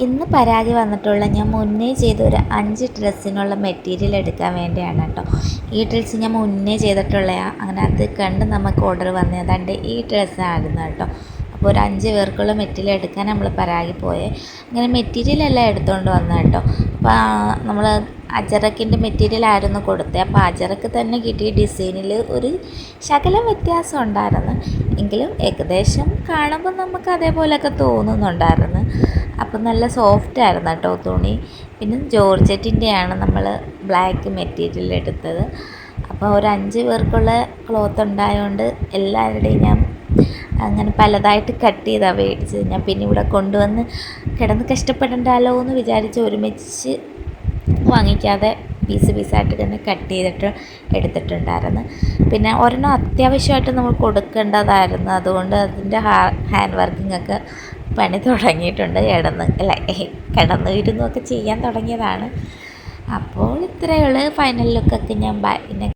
ഇന്ന് പരാതി വന്നിട്ടുള്ള ഞാൻ മുന്നേ ചെയ്ത ഒരു 5 ഡ്രസ്സിനുള്ള മെറ്റീരിയൽ എടുക്കാൻ വേണ്ടിയാണ് കേട്ടോ. ഈ ഡ്രസ്സ് ഞാൻ മുന്നേ ചെയ്തിട്ടുള്ളതാണ്. അങ്ങനെ അത് കണ്ട് നമുക്ക് ഓർഡർ വന്നത് അതാണ്ട് ഈ ഡ്രസ്സായിരുന്നു കേട്ടോ. അപ്പോൾ ഒരു 5 പേർക്കുള്ള മെറ്റീരിയൽ എടുക്കാൻ നമ്മൾ പരാതി പോയേ. അങ്ങനെ മെറ്റീരിയൽ എല്ലാം എടുത്തുകൊണ്ട് വന്നു കേട്ടോ. അപ്പോൾ നമ്മൾ അജറക്കിൻ്റെ മെറ്റീരിയലായിരുന്നു കൊടുത്തത്. അപ്പോൾ അജറക്ക് തന്നെ കിട്ടിയ ഡിസൈനിൽ ഒരു ശകലം വ്യത്യാസം ഉണ്ടായിരുന്നു. എങ്കിലും ഏകദേശം കാണുമ്പോൾ നമുക്ക് അതേപോലെയൊക്കെ തോന്നുന്നുണ്ടായിരുന്നു. അപ്പം നല്ല സോഫ്റ്റ് ആയിരുന്നു കേട്ടോ തുണി. പിന്നെ ജോർജറ്റിൻ്റെയാണ് നമ്മൾ ബ്ലാക്ക് മെറ്റീരിയൽ എടുത്തത്. അപ്പോൾ ഒരു 5 പേർക്കുള്ള ക്ലോത്ത് ഉണ്ടായതുകൊണ്ട് എല്ലാവരുടെയും ഞാൻ അങ്ങനെ പലതായിട്ട് കട്ട് ചെയ്താണ് മേടിച്ചത്. ഞാൻ പിന്നെ ഇവിടെ കൊണ്ടുവന്ന് കിടന്ന് കഷ്ടപ്പെടണ്ടല്ലോ എന്ന് വിചാരിച്ച് ഒരുമിച്ച് വാങ്ങിക്കാതെ പീസായിട്ട് തന്നെ കട്ട് ചെയ്തിട്ട് എടുത്തിട്ടുണ്ടായിരുന്നു. പിന്നെ ഒരെണ്ണം അത്യാവശ്യമായിട്ട് നമ്മൾ കൊടുക്കേണ്ടതായിരുന്നു. അതുകൊണ്ട് അതിൻ്റെ ഹാൻഡ് വർക്കിങ്ങൊക്കെ പണി തുടങ്ങിയിട്ടുണ്ട്. കിടന്ന് ഇരുന്നൊക്കെ ചെയ്യാൻ തുടങ്ങിയതാണ്. അപ്പോൾ ഇത്രയേ ഉള്ളൂ. ഫൈനൽ ലുക്കൊക്കെ ഞാൻ